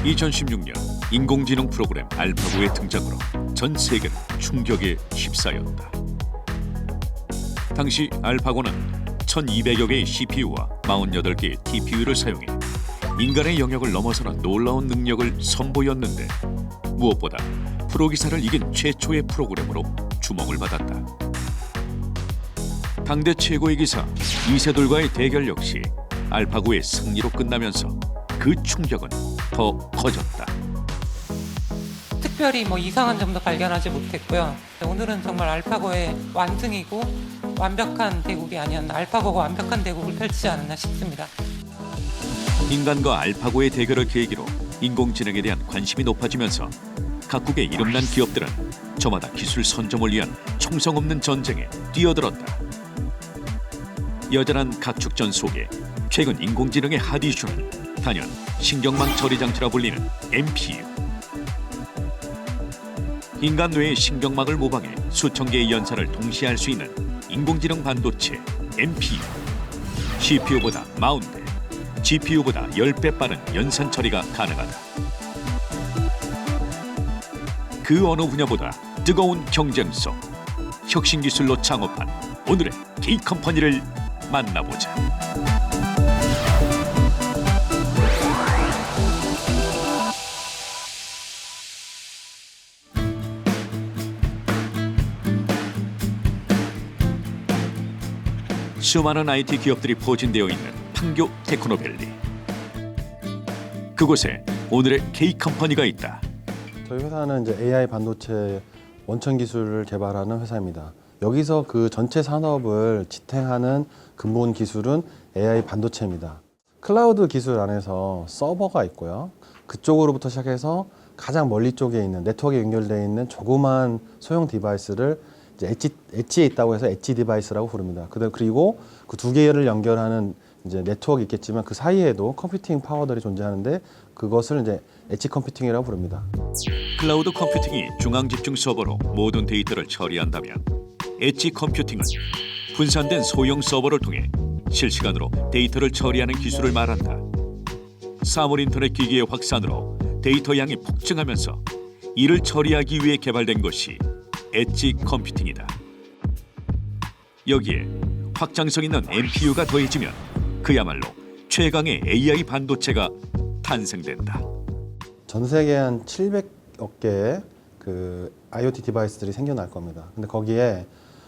2016년 인공지능 프로그램 알파고의 등장으로 전 세계는 충격에 휩싸였다. 당시 알파고는 1200여 개의 CPU와 48개의 TPU를 사용해 인간의 영역을 넘어서는 놀라운 능력을 선보였는데 무엇보다 프로기사를 이긴 최초의 프로그램으로 주목을 받았다. 당대 최고의 기사 이세돌과의 대결 역시 알파고의 승리로 끝나면서 그 충격은 더 커졌다. 특별히 이상한 점도 발견하지 못했고요. 오늘은 정말 알파고의 완승이고 완벽한 대국이 아니었나, 알파고가 완벽한 대국을 펼치지 않았나 싶습니다. 인간과 알파고의 대결을 계기로 인공지능에 대한 관심이 높아지면서 각국의 이름난 기업들은 저마다 기술 선점을 위한 총성 없는 전쟁에 뛰어들었다. 여전한 각축전 속에 최근 인공지능의 핫 이슈는 단연 신경망 처리 장치라 불리는 NPU. 인간 뇌의 신경망을 모방해 수천 개의 연산을 동시에 할 수 있는 인공지능 반도체 NPU. CPU보다 40배, GPU보다 10배 빠른 연산 처리가 가능하다. 그 어느 분야보다 뜨거운 경쟁 속 혁신 기술로 창업한 오늘의 K컴퍼니를 만나보자. 수많은 IT 기업들이 포진되어 있는 판교 테크노밸리. 그곳에 오늘의 K컴퍼니가 있다. 저희 회사는 이제 AI 반도체 원천 기술을 개발하는 회사입니다. 여기서 그 전체 산업을 지탱하는 근본 기술은 AI 반도체입니다. 클라우드 기술 안에서 서버가 있고요. 그쪽으로부터 시작해서 가장 멀리 쪽에 있는 네트워크에 연결되어 있는 조그만 소형 디바이스를 이제 엣지에 있다고 해서 엣지 디바이스라고 부릅니다. 그리고 그 두 개를 연결하는 이제 네트워크 있겠지만 그 사이에도 컴퓨팅 파워들이 존재하는데 그것을 이제 엣지 컴퓨팅이라고 부릅니다. 클라우드 컴퓨팅이 중앙 집중 서버로 모든 데이터를 처리한다면 엣지 컴퓨팅은 분산된 소형 서버를 통해 실시간으로 데이터를 처리하는 기술을 말한다. 사물 인터넷 기기의 확산으로 데이터 양이 폭증하면서 이를 처리하기 위해 개발된 것이 엣지 컴퓨팅이다. 여기에 확장성 있는 NPU가 더해지면 그야말로 최강의 AI 반도체가 탄생된다. 전 세계 한 700억 개의 그 IoT 디바이스들이 생겨날 겁니다. 근데 거기에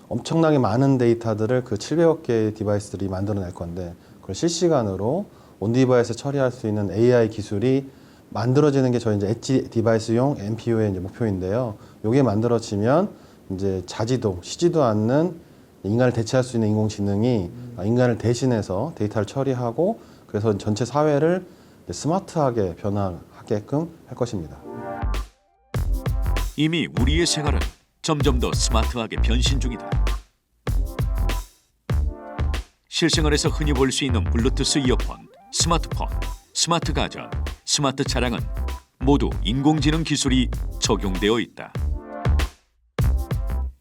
엄청나게 많은 데이터들을 그 700억 개의 디바이스들이 만들어낼 건데 그걸 실시간으로 온 디바이스 처리할 수 있는 AI 기술이 만들어지는 게 저희 이제 엣지 디바이스용 NPU의 이제 목표인데요. 이게 만들어지면 이제 자지도 쉬지도 않는 인간을 대체할 수 있는 인공지능이 인간을 대신해서 데이터를 처리하고 그래서 전체 사회를 스마트하게 변화하게끔 할 것입니다. 이미 우리의 생활은 점점 더 스마트하게 변신 중이다. 실생활에서 흔히 볼 수 있는 블루투스 이어폰, 스마트폰, 스마트 가전, 스마트 차량은 모두 인공지능 기술이 적용되어 있다.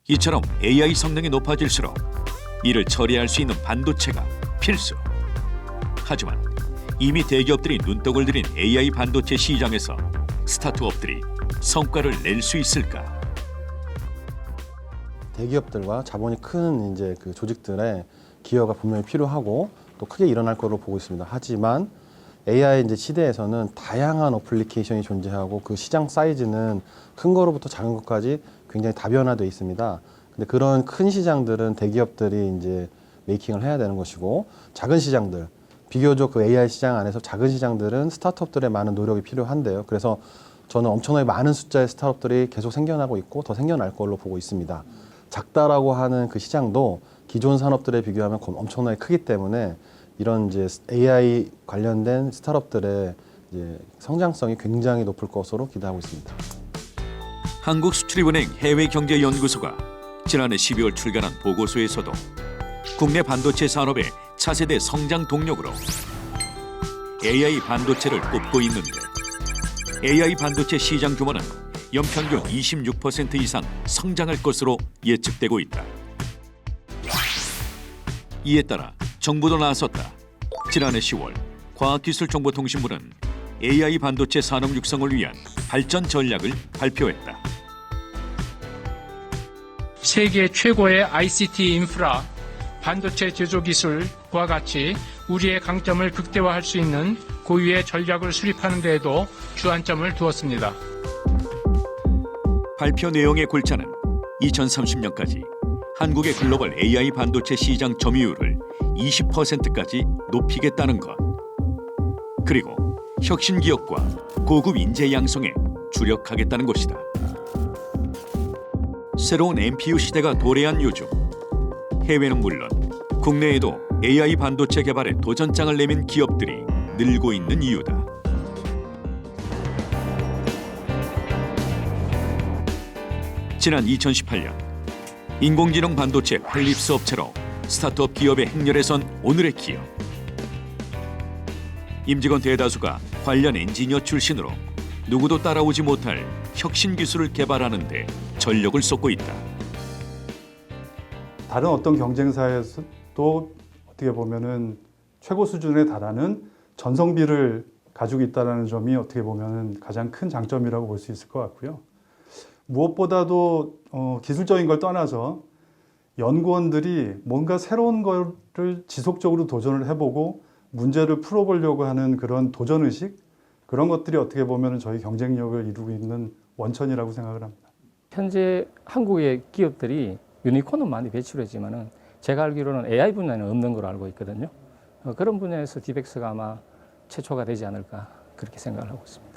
이처럼 AI 성능이 높아질수록 이를 처리할 수 있는 반도체가 필수. 하지만 이미 대기업들이 눈독을 들인 AI 반도체 시장에서 스타트업들이 성과를 낼 수 있을까? 대기업들과 자본이 큰 이제 그 조직들의 기여가 분명히 필요하고 또 크게 일어날 거로 보고 있습니다. 하지만 AI 이제 시대에서는 다양한 어플리케이션이 존재하고 그 시장 사이즈는 큰 거로부터 작은 것까지 굉장히 다변화되어 있습니다. 근데 그런 큰 시장들은 대기업들이 이제 메이킹을 해야 되는 것이고 작은 시장들, 비교적 그 AI 시장 안에서 작은 시장들은 스타트업들의 많은 노력이 필요한데요. 그래서 저는 엄청나게 많은 숫자의 스타트업들이 계속 생겨나고 있고 더 생겨날 걸로 보고 있습니다. 작다라고 하는 그 시장도 기존 산업들에 비교하면 엄청나게 크기 때문에 이런 이제 AI 관련된 스타트업들의 이제 성장성이 굉장히 높을 것으로 기대하고 있습니다. 한국수출입은행 해외경제연구소가 지난해 12월 출간한 보고서에서도 국내 반도체 산업의 차세대 성장 동력으로 AI 반도체를 꼽고 있는데 AI 반도체 시장 규모는 연평균 26% 이상 성장할 것으로 예측되고 있다. 이에 따라 정부도 나섰다. 지난해 10월 과학기술정보통신부는 AI 반도체 산업 육성을 위한 발전 전략을 발표했다. 세계 최고의 ICT 인프라, 반도체 제조 기술과 같이 우리의 강점을 극대화할 수 있는 고유의 전략을 수립하는 데에도 주안점을 두었습니다. 발표 내용의 골자는 2030년까지 한국의 글로벌 AI 반도체 시장 점유율을 20%까지 높이겠다는 것. 그리고 혁신 기업과 고급 인재 양성에 주력하겠다는 것이다. 새로운 NPU 시대가 도래한 요즘, 해외는 물론 국내에도 AI 반도체 개발에 도전장을 내민 기업들이 늘고 있는 이유다. 지난 2018년 인공지능 반도체 활립수 업체로 스타트업 기업의 행렬에 선 오늘의 기업. 임직원 대다수가 관련 엔지니어 출신으로 누구도 따라오지 못할 혁신 기술을 개발하는 데 전력을 쏟고 있다. 다른 어떤 경쟁사에서도 어떻게 보면은 최고 수준에 달하는 전성비를 가지고 있다는 점이 어떻게 보면은 가장 큰 장점이라고 볼 수 있을 것 같고요. 무엇보다도 기술적인 걸 떠나서 연구원들이 뭔가 새로운 거를 지속적으로 도전을 해보고 문제를 풀어보려고 하는 그런 도전의식, 그런 것들이 어떻게 보면 저희 경쟁력을 이루고 있는 원천이라고 생각을 합니다. 현재 한국의 기업들이 유니콘은 많이 배출했지만은 제가 알기로는 AI 분야는 없는 걸로 알고 있거든요. 그런 분야에서 디벡스가 아마 최초가 되지 않을까 그렇게 생각을 하고 있습니다.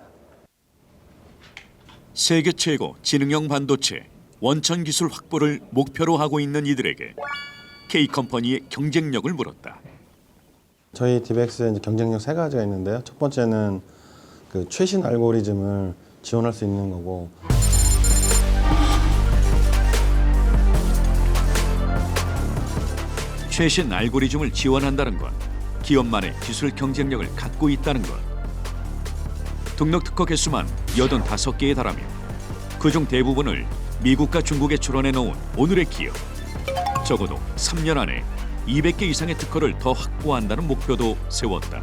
세계 최고 지능형 반도체 원천 기술 확보를 목표로 하고 있는 이들에게 K컴퍼니의 경쟁력을 물었다. 저희 디벡스에 이제 경쟁력 세 가지가 있는데요. 첫 번째는 그 최신 알고리즘을 지원할 수 있는 거고, 최신 알고리즘을 지원한다는 건 기업만의 기술 경쟁력을 갖고 있다는 것. 등록 특허 개수만 85개에 달하며 그중 대부분을 미국과 중국에 출원해 놓은 오늘의 기업. 적어도 3년 안에 200개 이상의 특허를 더 확보한다는 목표도 세웠다.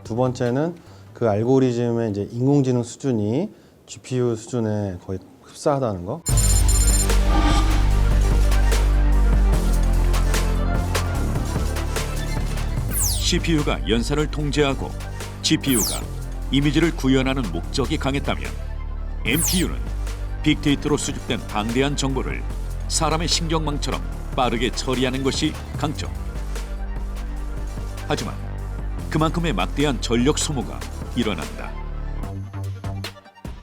두 번째는 그 알고리즘의 이제 인공지능 수준이 GPU 수준에 거의 흡사하다는 거. CPU가 연산을 통제하고 GPU가 이미지를 구현하는 목적이 강했다면 NPU는 빅데이터로 수집된 방대한 정보를 사람의 신경망처럼 빠르게 처리하는 것이 강점. 하지만 그만큼의 막대한 전력 소모가 일어난다.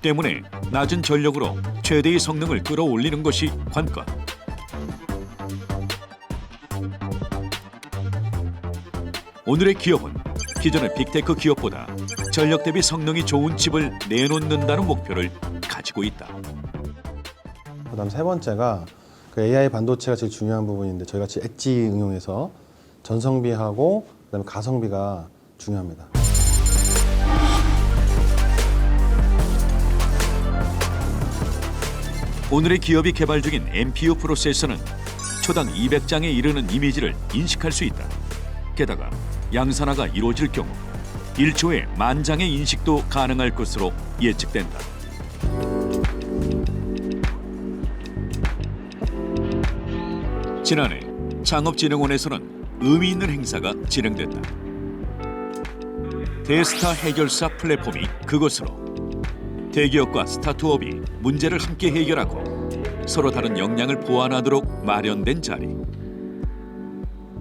때문에 낮은 전력으로 최대의 성능을 끌어올리는 것이 관건. 오늘의 기업은 기존의 빅테크 기업보다 전력 대비 성능이 좋은 칩을 내놓는다는 목표를 가지고 있다. 그다음 세 번째가 그 AI 반도체가 제일 중요한 부분인데, 저희 같이 엣지 응용해서 전성비하고 그다음에 가성비가 중요합니다. 오늘의 기업이 개발 중인 NPU 프로세서는 초당 200장에 이르는 이미지를 인식할 수 있다. 게다가 양산화가 이루어질 경우 1초에 10,000장의 인식도 가능할 것으로 예측된다. 지난해 창업진흥원에서는 의미 있는 행사가 진행됐다. 대스타 해결사 플랫폼이 그것으로 대기업과 스타트업이 문제를 함께 해결하고 서로 다른 역량을 보완하도록 마련된 자리.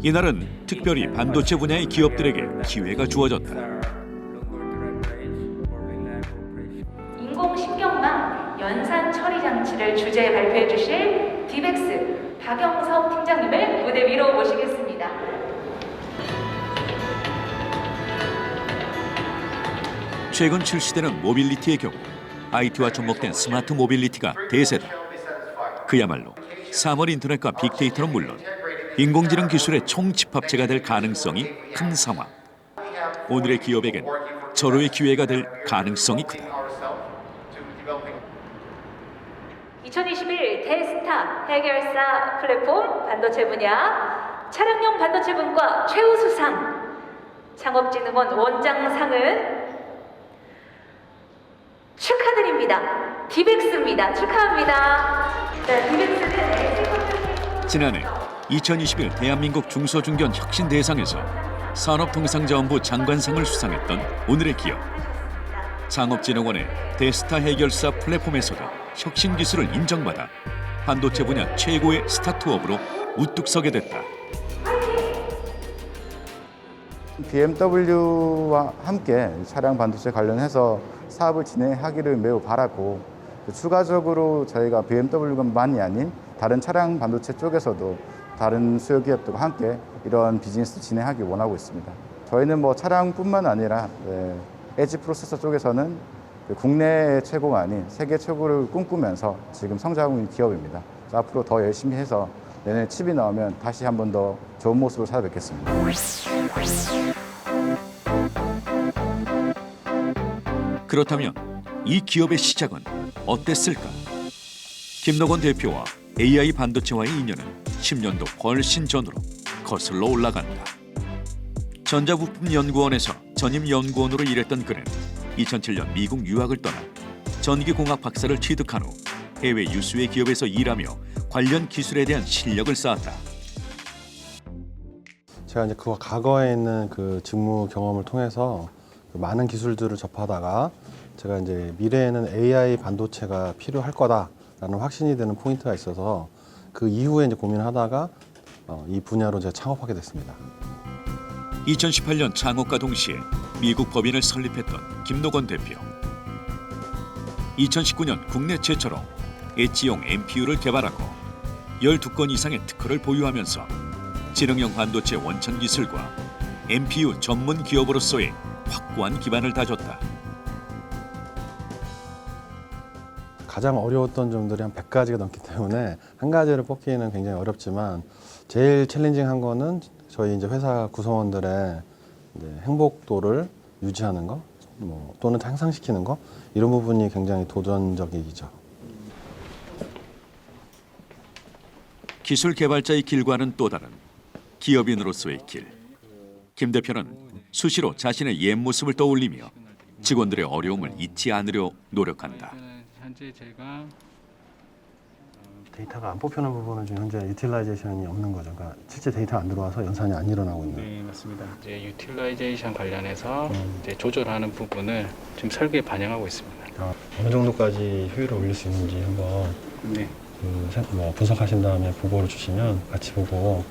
이날은 특별히 반도체 분야의 기업들에게 기회가 주어졌다. 인공신경망 연산 처리 장치를 주제 발표해 주실 디벡스 박영석 팀장님을 무대 위로 모시겠습니다. 최근 출시되는 모빌리티의 경우 IT와 접목된 스마트 모빌리티가 대세다. 그야말로 3월 인터넷과 빅데이터는 물론 인공지능 기술의 총집합체가 될 가능성이 큰 상황. 오늘의 기업에겐 절호의 기회가 될 가능성이 크다. 2021 대스타 해결사 플랫폼 반도체 분야 차량용 반도체 분과 최우수상 창업진흥원 원장상은 축하드립니다. 디백스입니다. 축하합니다. 네, 디백스는 지난해 2021 대한민국 중소중견 혁신대상에서 산업통상자원부 장관상을 수상했던 오늘의 기업. 창업진흥원의 대스타 해결사 플랫폼에서도 혁신 기술을 인정받아 반도체 분야 최고의 스타트업으로 우뚝 서게 됐다. BMW와 함께 차량 반도체 관련해서 사업을 진행하기를 매우 바라고, 추가적으로 저희가 BMW만이 아닌 다른 차량 반도체 쪽에서도 다른 수요 기업들과 함께 이런 비즈니스 진행하기 원하고 있습니다. 저희는 뭐 차량뿐만 아니라 에지 프로세서 쪽에서는 국내 최고가 아닌 세계 최고를 꿈꾸면서 지금 성장하고 있는 기업입니다. 앞으로 더 열심히 해서 내년에 칩이 나오면 다시 한 번 더 좋은 모습으로 찾아뵙겠습니다. 그렇다면 이 기업의 시작은 어땠을까? 김노건 대표와 AI 반도체와의 인연은 10년도 훨씬 전으로 거슬러 올라간다. 전자부품연구원에서 전임연구원으로 일했던 그는 2007년 미국 유학을 떠나 전기공학 박사를 취득한 후 해외 유수의 기업에서 일하며 관련 기술에 대한 실력을 쌓았다. 제가 이제 그 과거에 있는 그 직무 경험을 통해서 그 많은 기술들을 접하다가 제가 이제 미래에는 AI 반도체가 필요할 거다라는 확신이 되는 포인트가 있어서 그 이후에 이제 고민하다가 이 분야로 제가 창업하게 됐습니다. 2018년 창업과 동시에 미국 법인을 설립했던 김노건 대표. 2019년 국내 최초로 엣지용 MPU를 개발하고 12건 이상의 특허를 보유하면서 지능형 반도체 원천 기술과 MPU 전문 기업으로서의 확고한 기반을 다졌다. 가장 어려웠던 점들이 한 100가지가 넘기 때문에 한 가지를 뽑기는 굉장히 어렵지만 제일 챌린징한 거는 저희 이제 회사 구성원들의 이제 행복도를 유지하는 거, 또는 향상시키는 거, 이런 부분이 굉장히 도전적이죠. 기술 개발자의 길과는 또 다른 기업인으로서의 길. 김 대표는 수시로 자신의 옛 모습을 떠올리며 직원들의 어려움을 잊지 않으려 노력한다. 현재 제가 데이터가 안 뽑히는 부분은 지금 현재 유틸라이제이션이 없는 거죠. 그러니까 실제 데이터가 안 들어와서 연산이 안 일어나고 있는. 네, 맞습니다. 이제 유틸라이제이션 관련해서 이제 조절하는 부분을 지금 설계에 반영하고 있습니다. 어느 정도까지 효율을 올릴 수 있는지 한번 네. 분석하신 다음에 보고를 주시면 같이 보고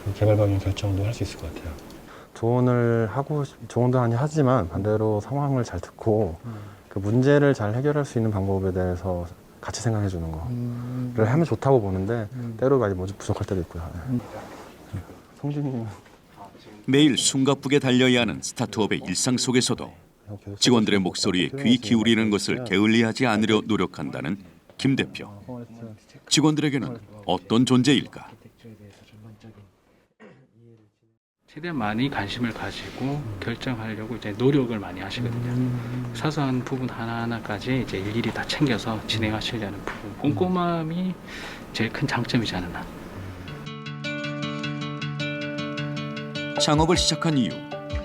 그 개발 방향 결정도 할 수 있을 것 같아요. 조언도 많이 하지만 반대로 상황을 잘 듣고 그 문제를 잘 해결할 수 있는 방법에 대해서 같이 생각해 주는 거를 하면 좋다고 보는데 때로 많이 부족할 때도 있고요. 성진님은 매일 숨가쁘게 달려야 하는 스타트업의 일상 속에서도 직원들의 목소리에 귀 기울이는 것을 게을리하지 않으려 노력한다는 김 대표. 직원들에게는 어떤 존재일까? 최대한 많이 관심을 가지고 결정하려고 이제 노력을 많이 하시거든요. 사소한 부분 하나하나까지 이제 일일이 다 챙겨서 진행하시려는 부분, 꼼꼼함이 제일 큰 장점이지 않나. 창업을 시작한 이후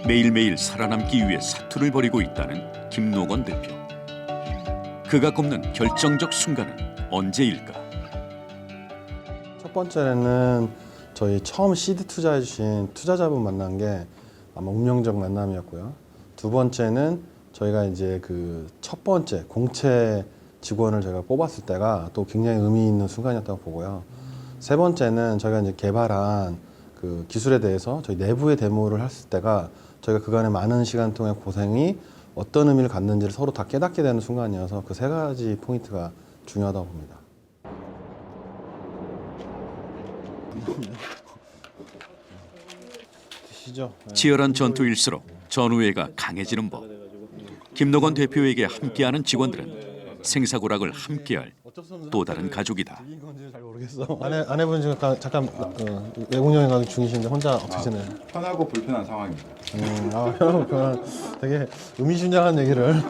매일매일 살아남기 위해 사투를 벌이고 있다는 김노건 대표. 그가 꼽는 결정적 순간은 언제일까? 첫 번째는 저희 처음 시드 투자해 주신 투자자분 만난 게 아마 운명적 만남이었고요. 두 번째는 저희가 이제 그 첫 번째 공채 직원을 저희가 뽑았을 때가 또 굉장히 의미 있는 순간이었다고 보고요. 세 번째는 저희가 이제 개발한 그 기술에 대해서 저희 내부의 데모를 했을 때가 저희가 그간의 많은 시간 동안 고생이 어떤 의미를 갖는지를 서로 다 깨닫게 되는 순간이어서 그 세 가지 포인트가 중요하다고 봅니다. 드시죠. 치열한 전투일수록 전우애가 강해지는 법. 김노건 대표에게 함께하는 직원들은 생사고락을 함께할 또 다른 가족이다. 잘 모르겠어. 아내분 지금 잠깐 외국 여행 가기 중이신데 혼자 어떻게 지내요? 편하고 불편한 상황입니다. 그건 되게 의미심장한 얘기를.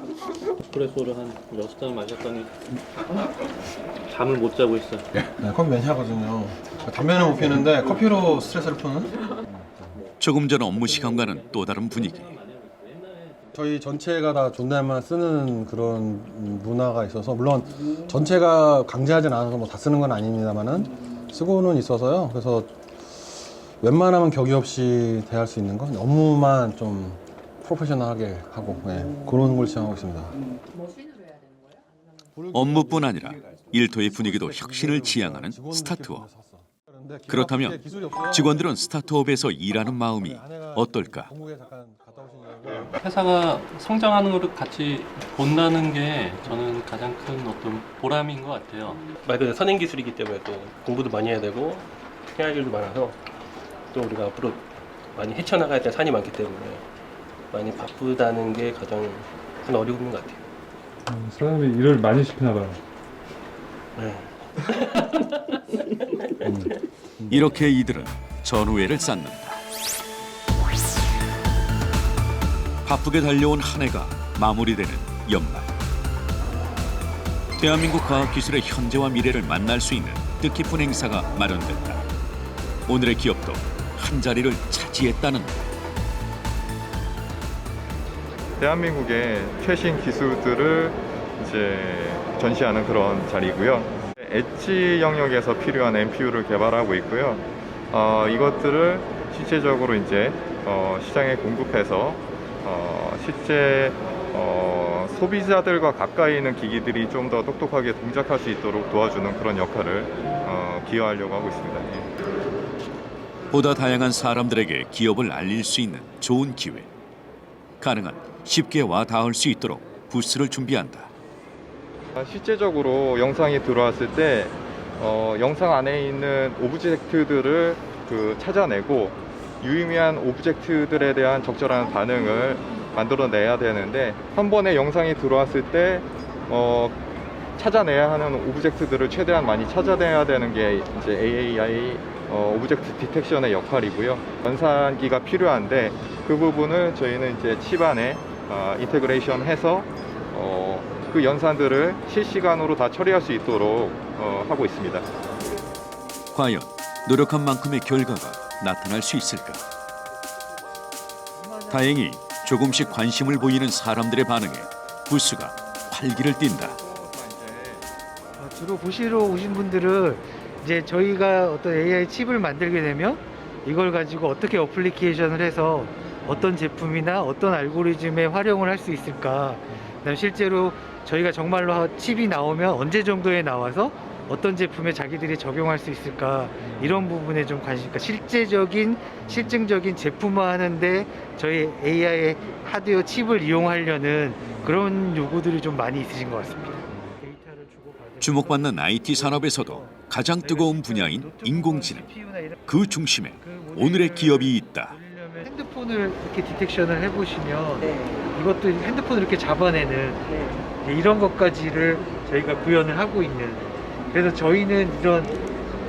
에스프레소를 한 6잔 마셨더니 잠을 못 자고 있어요. 네, 커피 매니아거든요. 담배는 못 피우는데 커피로 스트레스를 푸는? 조금 전 업무 시간과는 또 다른 분위기. 저희 전체가 다 존댓말 쓰는 그런 문화가 있어서 물론 전체가 강제하진 않아서 뭐 다 쓰는 건 아닙니다만은 쓰고는 있어서요. 그래서 웬만하면 격의 없이 대할 수 있는 건 업무만 좀 프로페셔널하게 하고 그런 걸 지향하고 있습니다. 업무뿐 아니라 일터의 분위기도 혁신을 지향하는 스타트업. 그렇다면 직원들은 스타트업에서 일하는 마음이 어떨까? 회사가 성장하는 것을 같이 본다는 게 저는 가장 큰 어떤 보람인 것 같아요. 말 그대로 선행 기술이기 때문에 또 공부도 많이 해야 되고 해야 할 일도 많아서 또 우리가 앞으로 많이 헤쳐나가야 될 산이 많기 때문에 많이 바쁘다는 게 가장 큰 어려움인 것 같아요. 사람이 일을 많이 시키나 봐요. 네. 이렇게 이들은 전우회를 쌓는다. 바쁘게 달려온 한 해가 마무리되는 연말. 대한민국 과학기술의 현재와 미래를 만날 수 있는 뜻깊은 행사가 마련됐다. 오늘의 기업도 한 자리를 차지했다는 대한민국의 최신 기술들을 이제 전시하는 그런 자리고요. 엣지 영역에서 필요한 NPU를 개발하고 있고요. 이것들을 실제적으로 이제 시장에 공급해서 실제 소비자들과 가까이 있는 기기들이 좀 더 똑똑하게 동작할 수 있도록 도와주는 그런 역할을 기여하려고 하고 있습니다. 보다 다양한 사람들에게 기업을 알릴 수 있는 좋은 기회. 가능한 쉽게 와 닿을 수 있도록 부스를 준비한다. 실제적으로 영상이 들어왔을 때 영상 안에 있는 오브젝트들을 찾아내고 유의미한 오브젝트들에 대한 적절한 반응을 만들어내야 되는데 한 번에 영상이 들어왔을 때 찾아내야 하는 오브젝트들을 최대한 많이 찾아내야 되는 게 이제 AI 오브젝트 디텍션의 역할이고요. 연산기가 필요한데 그 부분을 저희는 이제 칩 안에 인테그레이션 해서 그 연산들을 실시간으로 다 처리할 수 있도록 하고 있습니다. 과연 노력한 만큼의 결과가 나타날 수 있을까? 다행히 조금씩 관심을 보이는 사람들의 반응에 부스가 활기를 띈다. 주로 보시러 오신 분들은 이제 저희가 어떤 AI 칩을 만들게 되면 이걸 가지고 어떻게 어플리케이션을 해서 어떤 제품이나 어떤 알고리즘에 활용을 할 수 있을까. 그다음 실제로 저희가 정말로 칩이 나오면 언제 정도에 나와서 어떤 제품에 자기들이 적용할 수 있을까 이런 부분에 좀 관심. 그러니까 실증적인 제품화하는데 저희 AI 하드웨어 칩을 이용하려는 그런 요구들이 좀 많이 있으신 것 같습니다. 주목받는 IT 산업에서도 가장 뜨거운 분야인 인공지능. 그 중심에 오늘의 기업이 있다. 핸드폰을 이렇게 디텍션을 해보시면 이것도 핸드폰을 이렇게 잡아내는 이런 것까지를 저희가 구현을 하고 있는. 그래서 저희는 이런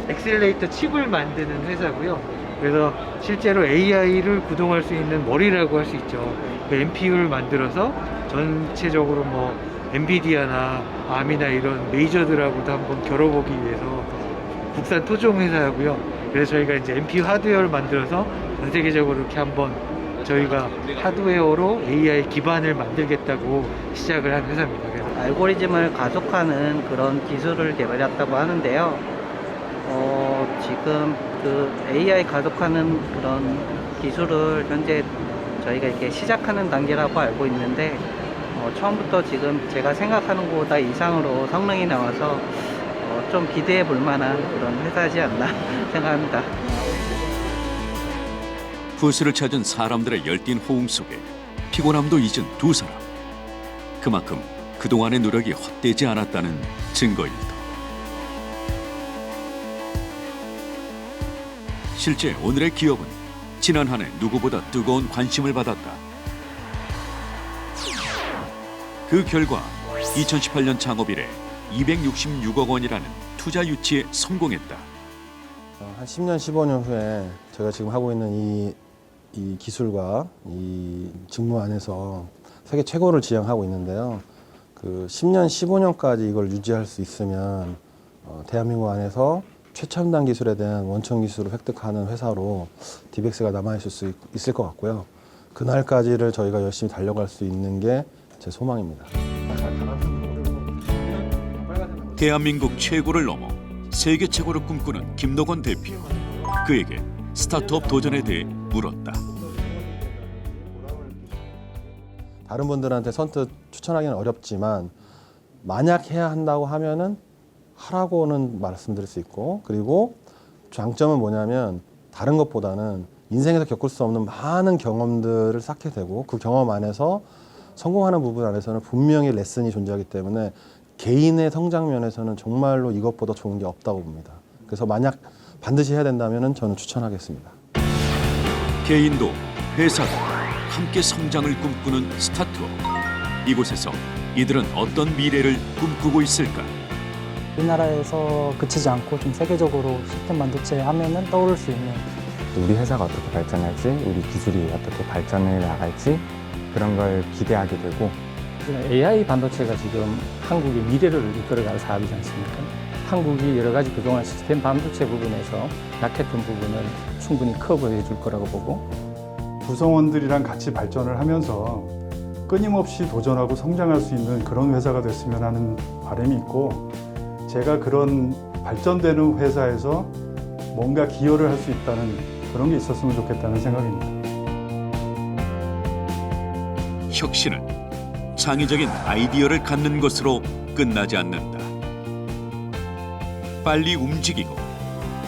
엑셀레이터 칩을 만드는 회사고요. 그래서 실제로 AI를 구동할 수 있는 머리라고 할 수 있죠. 그 NPU를 만들어서 전체적으로 뭐 엔비디아나 암이나 이런 메이저들하고도 한번 겨뤄보기 위해서 국산 토종 회사고요. 그래서 저희가 이제 NPU 하드웨어를 만들어서 전 세계적으로 이렇게 한번 저희가 하드웨어로 AI 기반을 만들겠다고 시작을 한 회사입니다. 그래서 알고리즘을 가속하는 그런 기술을 개발했다고 하는데요. 지금 그 AI 가속하는 그런 기술을 현재 저희가 이렇게 시작하는 단계라고 알고 있는데 처음부터 지금 제가 생각하는 것보다 이상으로 성능이 나와서 좀 기대해 볼 만한 그런 회사지 않나 생각합니다. 부스를 찾은 사람들의 열띤 호응 속에 피곤함도 잊은 두 사람. 그만큼 그동안의 노력이 헛되지 않았다는 증거일다. 실제 오늘의 기업은 지난 한 해 누구보다 뜨거운 관심을 받았다. 그 결과 2018년 창업 이래 266억 원이라는 투자 유치에 성공했다. 한 10년, 15년 후에 제가 지금 하고 있는 이 기술과 이 직무 안에서 세계 최고를 지향하고 있는데요. 그 10년, 15년까지 이걸 유지할 수 있으면 대한민국 안에서 최첨단 기술에 대한 원천 기술을 획득하는 회사로 디벡스가 남아있을 수 있을 것 같고요. 그날까지를 저희가 열심히 달려갈 수 있는 게 제 소망입니다. 대한민국 최고를 넘어 세계 최고를 꿈꾸는 김노건 대표. 그에게 스타트업 도전에 대해 물었다. 다른 분들한테 선뜻 추천하기는 어렵지만 만약 해야 한다고 하면은 하라고는 말씀드릴 수 있고, 그리고 장점은 뭐냐면 다른 것보다는 인생에서 겪을 수 없는 많은 경험들을 쌓게 되고 그 경험 안에서 성공하는 부분 안에서는 분명히 레슨이 존재하기 때문에 개인의 성장 면에서는 정말로 이것보다 좋은 게 없다고 봅니다. 그래서 만약 반드시 해야 된다면 저는 추천하겠습니다. 개인도 회사도 함께 성장을 꿈꾸는 스타트업. 이곳에서 이들은 어떤 미래를 꿈꾸고 있을까? 우리나라에서 그치지 않고 좀 세계적으로 시스템 반도체 하면은 떠오를 수 있는 우리 회사가 어떻게 발전할지, 우리 기술이 어떻게 발전해 나갈지 그런 걸 기대하게 되고 AI 반도체가 지금 한국의 미래를 이끌어갈 사업이지 않습니까? 한국이 여러 가지 그동안 시스템 반도체 부분에서 약했던 부분을 충분히 커버해 줄 거라고 보고 구성원들이랑 같이 발전을 하면서 끊임없이 도전하고 성장할 수 있는 그런 회사가 됐으면 하는 바람이 있고 제가 그런 발전되는 회사에서 뭔가 기여를 할 수 있다는 그런 게 있었으면 좋겠다는 생각입니다. 혁신은 창의적인 아이디어를 갖는 것으로 끝나지 않는다. 빨리 움직이고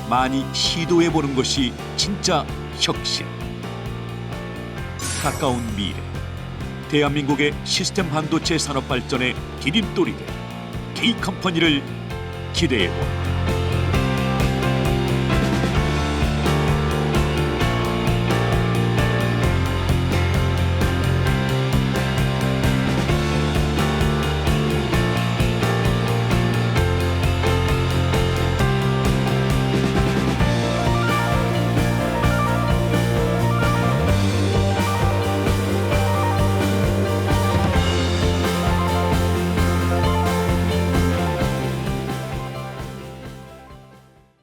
많이 시도해보는 것이 진짜 혁신. 가까운 미래, 대한민국의 시스템 반도체 산업 발전의 디딤돌이 될 K컴퍼니를 기대해본다.